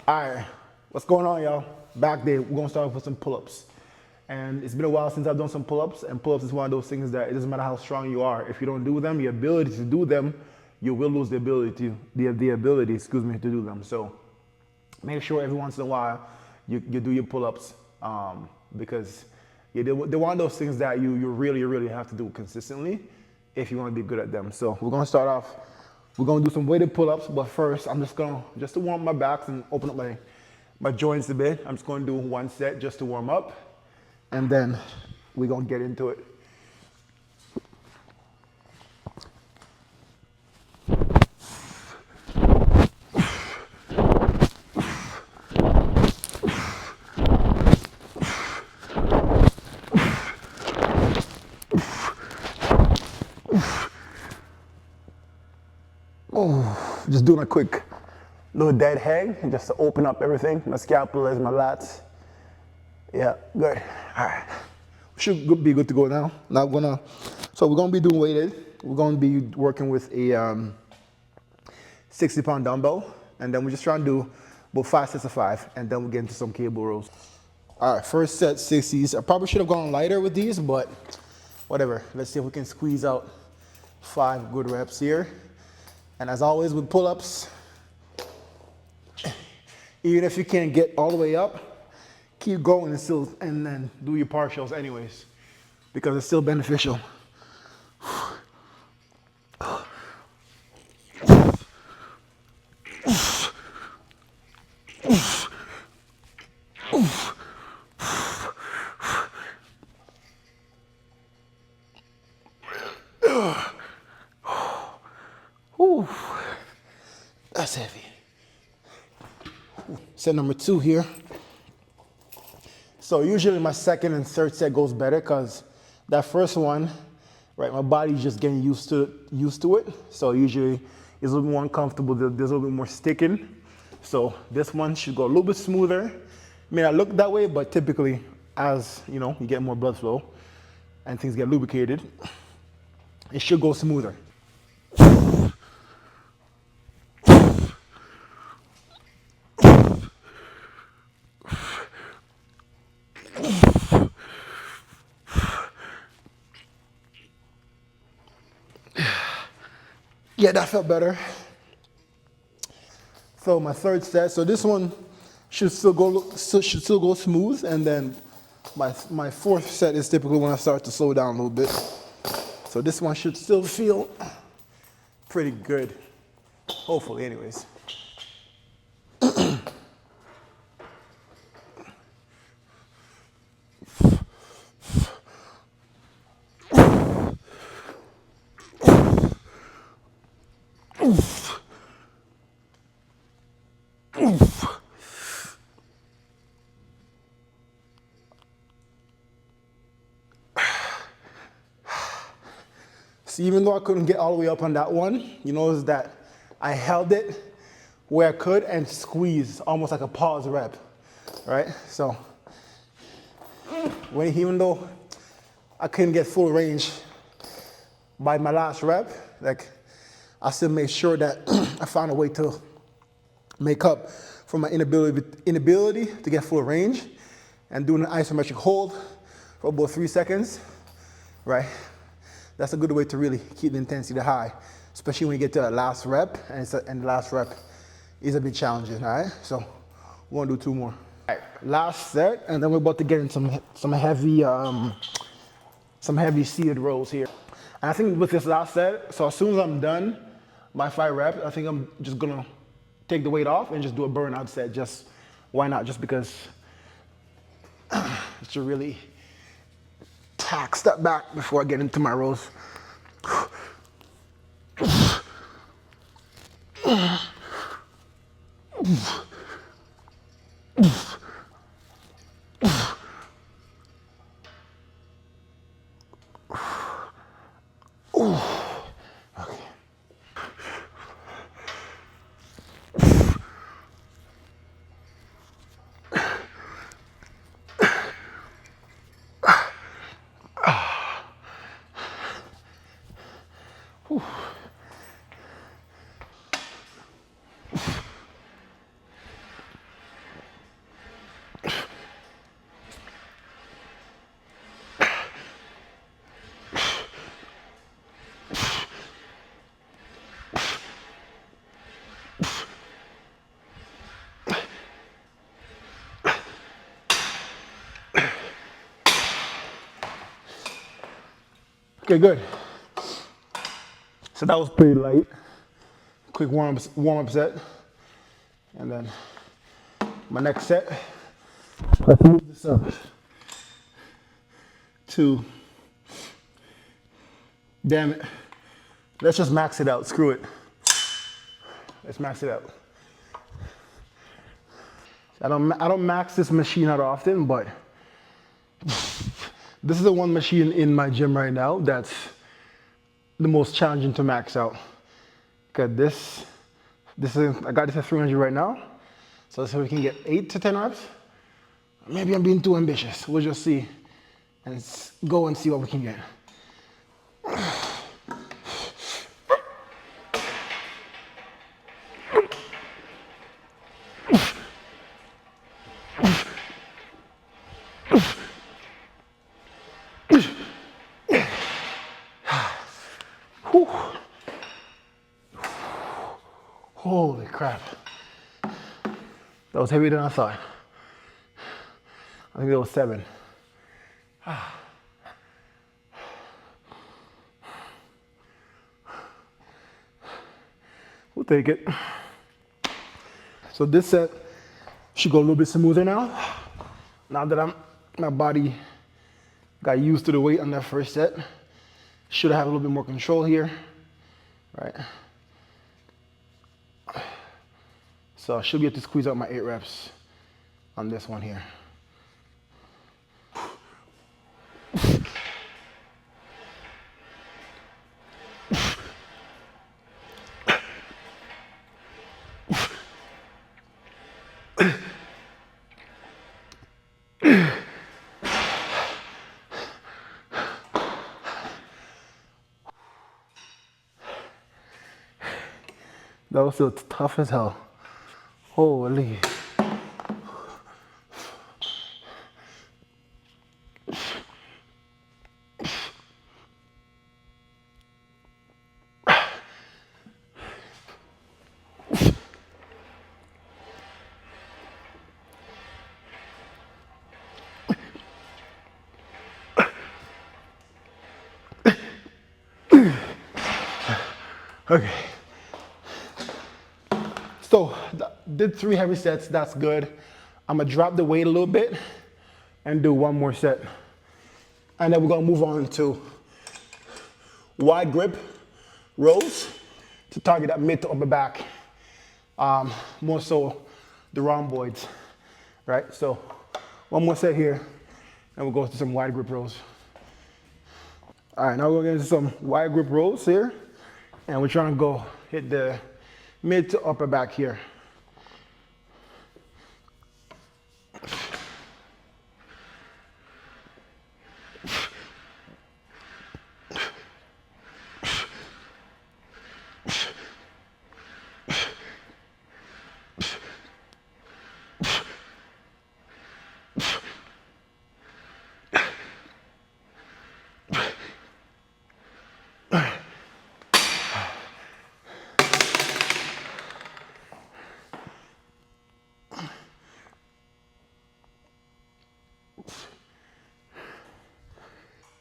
All right, what's going on, y'all? Back there, we're gonna start off with some pull-ups. And it's been a while since I've done some pull-ups, and pull-ups is one of those things that it doesn't matter how strong you are. If you don't do them, your ability to do them, you will lose the ability to do them. So make sure every once in a while you do your pull-ups because they're one of those things that you really have to do consistently if you want to be good at them. So we're gonna start off. We're gonna do some weighted pull-ups, but first I'm just to warm my backs and open up my joints a bit. I'm just gonna do one set just to warm up, and then we're gonna get into it. Just doing a quick little dead hang just to open up everything. My scapula is my lats. Yeah, good. All right. Should be good to go now. So we're gonna be doing weighted. We're gonna be working with a 60-pound dumbbell, and then we're just trying to do about 5 sets of 5, and then we'll get into some cable rows. All right, first set 60s. I probably should have gone lighter with these, but whatever. Let's see if we can squeeze out 5 good reps here. And as always with pull-ups, even if you can't get all the way up, keep going and then do your partials anyways, because it's still beneficial. Whew. That's heavy. Set number 2 here. So usually my second and third set goes better because that first one, right, my body's just getting used to it. So usually it's a little bit more uncomfortable. There's a little bit more sticking. So this one should go a little bit smoother. It may not look that way, but typically as you know, you get more blood flow and things get lubricated, it should go smoother. Yeah, that felt better. So my third set, so this one should still go smooth, and then my fourth set is typically when I start to slow down a little bit. So this one should still feel pretty good, hopefully anyways. See, even though I couldn't get all the way up on that one, you notice that I held it where I could and squeezed, almost like a pause rep, right? So, even though I couldn't get full range by my last rep, like I still made sure that I found a way to make up for my inability to get full range, and doing an isometric hold for about 3 seconds, right? That's a good way to really keep the intensity high, especially when you get to that last rep, and the last rep is a bit challenging, all right? So we're gonna do 2 more. All right, last set, and then we're about to get in some heavy seated rows here. And I think with this last set, so as soon as I'm done my 5 reps, I think I'm just gonna take the weight off and just do a burnout set. Just why not? Just because it's to really tax that back before I get into my rows. Okay, good. So that was pretty light. Quick warm up set. And then my next set, let's move this up to, damn it. Let's just max it out, screw it. Let's max it out. I don't max this machine out often, but this is the one machine in my gym right now that's the most challenging to max out. Cause I got this at 300 right now. So let's see if we can get 8 to 10 reps. Maybe I'm being too ambitious. We'll just see and go and see what we can get. Whew. Holy crap. That was heavier than I thought. I think that was 7. We'll take it. So this set should go a little bit smoother now. Now that my body got used to the weight on that first set. Should have a little bit more control here, right? So I should be able to squeeze out my 8 reps on this one here. That was still tough as hell. Holy. Okay. So did 3 heavy sets, that's good. I'm gonna drop the weight a little bit and do 1 more set. And then we're gonna move on to wide grip rows to target that mid to upper back. More so the rhomboids, right? So 1 more set here and we'll go to some wide grip rows. All right, now we're gonna get into some wide grip rows here and we're trying to go hit the mid to upper back here.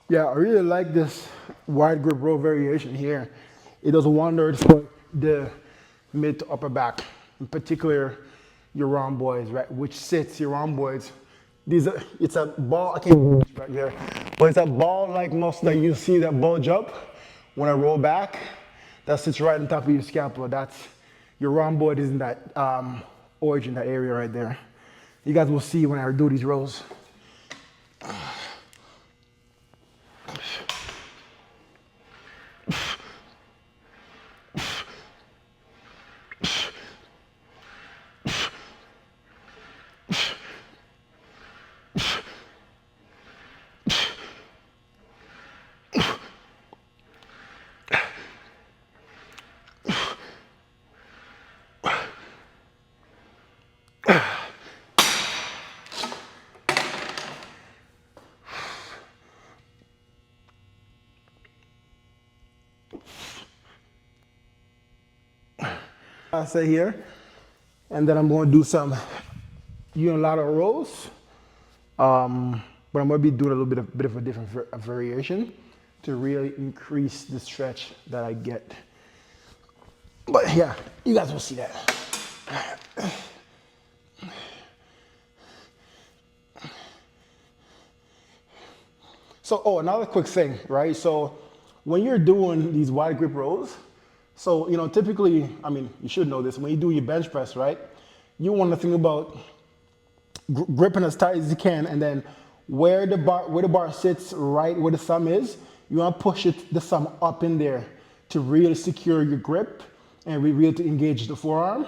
Yeah, I really like this wide grip row variation here. It does wonders for the mid to upper back, in particular your rhomboids, right? Which sits your rhomboids. It's a ball, I can't reach right there, but it's a ball-like muscle that you see that bulge up when I roll back. That sits right on top of your scapula. That's your rhomboid is in that origin, that area right there. You guys will see when I do these rows. I say here, and then I'm going to do some unilateral rows, but I'm going to be doing a little bit of a different variation. to really increase the stretch that I get. But yeah, you guys will see that. So, oh, another quick thing, right? So when you're doing these wide grip rows, so, you know, typically, I mean, you should know this, when you do your bench press, right? You want to think about gripping as tight as you can, and then where the bar sits, right where the thumb is, you want to push the thumb up in there to really secure your grip and really to engage the forearm.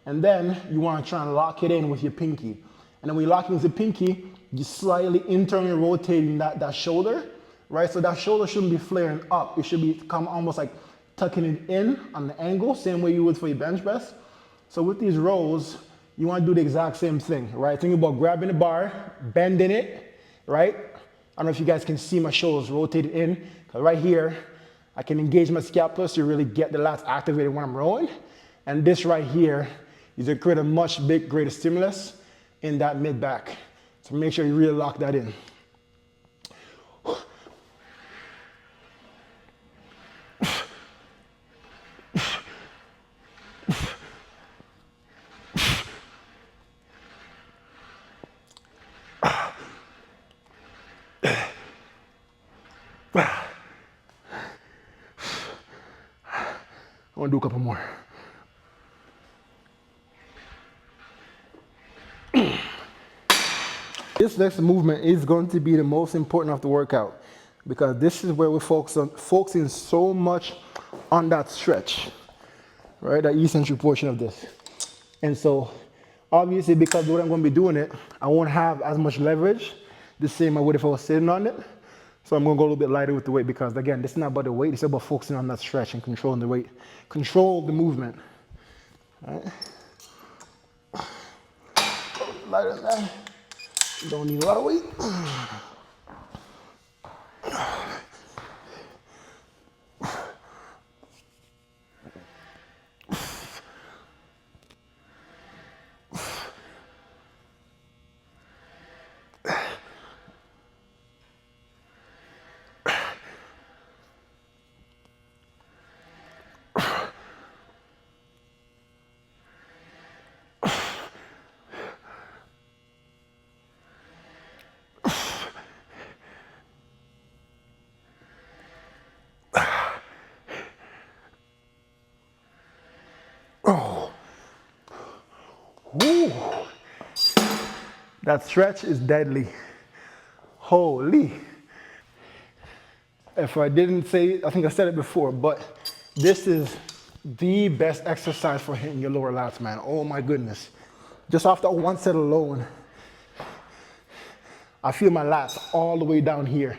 And then you want to try and lock it in with your pinky. And then when you lock in with your pinky, you slightly internally rotating that shoulder, right? So that shoulder shouldn't be flaring up. It should become almost like tucking it in on the angle, same way you would for your bench press. So with these rows, you want to do the exact same thing, right? Think about grabbing the bar, bending it, right? I don't know if you guys can see my shoulders rotated in, because right here, I can engage my scapula to really get the lats activated when I'm rowing. And this right here is going to create a much greater stimulus in that mid back. So make sure you really lock that in. I want to do a couple more. This next movement is going to be the most important of the workout, because this is where we're focusing so much on that stretch, right? That eccentric portion of this. And so obviously, because what I'm going to be doing it, I won't have as much leverage the same I would if I was sitting on it. So I'm going to go a little bit lighter with the weight, because again, this is not about the weight, it's about focusing on that stretch and controlling the weight. Control the movement. All right. Lighter than that. You don't need a lot of weight. Oh, woo. That stretch is deadly. Holy. If I didn't say it, I think I said it before, but this is the best exercise for hitting your lower lats, man. Oh my goodness. Just after one set alone, I feel my lats all the way down here.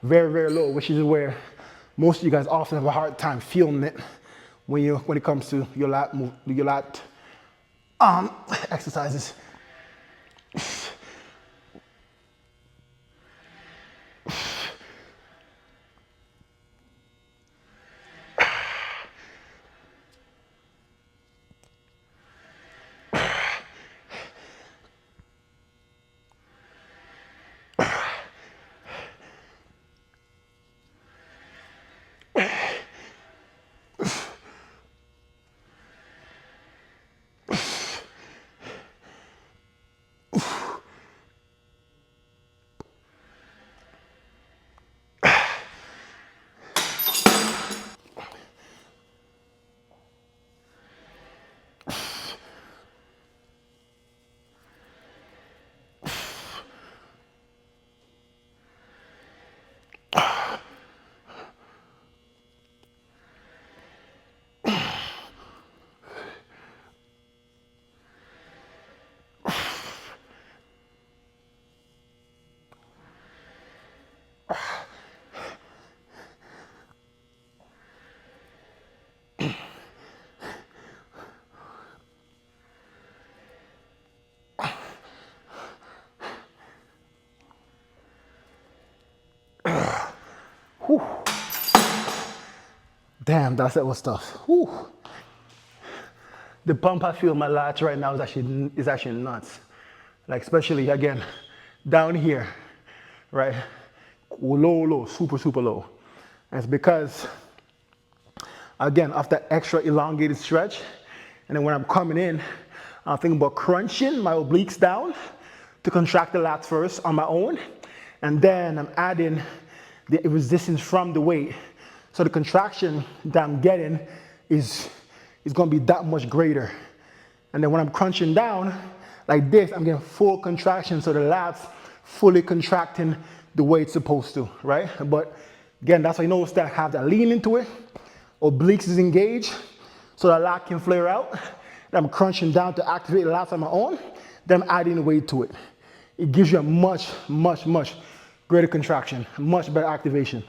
Very, very low, which is where most of you guys often have a hard time feeling it when it comes to your lat exercises. Whew. Damn, that was tough. Whew. The pump I feel in my lats right now is actually nuts. Like especially again, down here, right? Low, super, super low. And it's because, again, of that extra elongated stretch. And then when I'm coming in, I'm thinking about crunching my obliques down to contract the lats first on my own. And then I'm adding the resistance from the weight. So the contraction that I'm getting is gonna be that much greater. And then when I'm crunching down like this, I'm getting full contraction, so the lats fully contracting the way it's supposed to, right? But again, that's why you notice that I have that lean into it. Obliques is engaged, so the lat can flare out. Then I'm crunching down to activate the lats on my own. Then I'm adding weight to it. It gives you a much, much, much greater contraction, much better activation.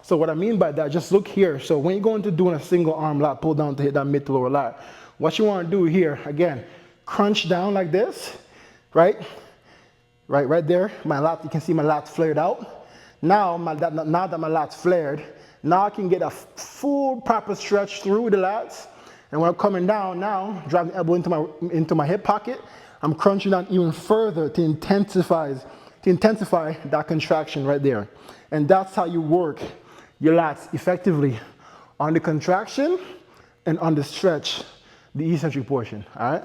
So what I mean by that, just look here. So when you're going to doing a single arm lat, pull down to hit that mid to lower lat, what you want to do here, again, crunch down like this, right? Right there. My lat, you can see my lats flared out. Now that my lats flared, now I can get a full proper stretch through the lats. And when I'm coming down now, driving the elbow into my hip pocket, I'm crunching down even further to intensify that contraction right there. And that's how you work your lats effectively on the contraction and on the stretch, the eccentric portion, all right?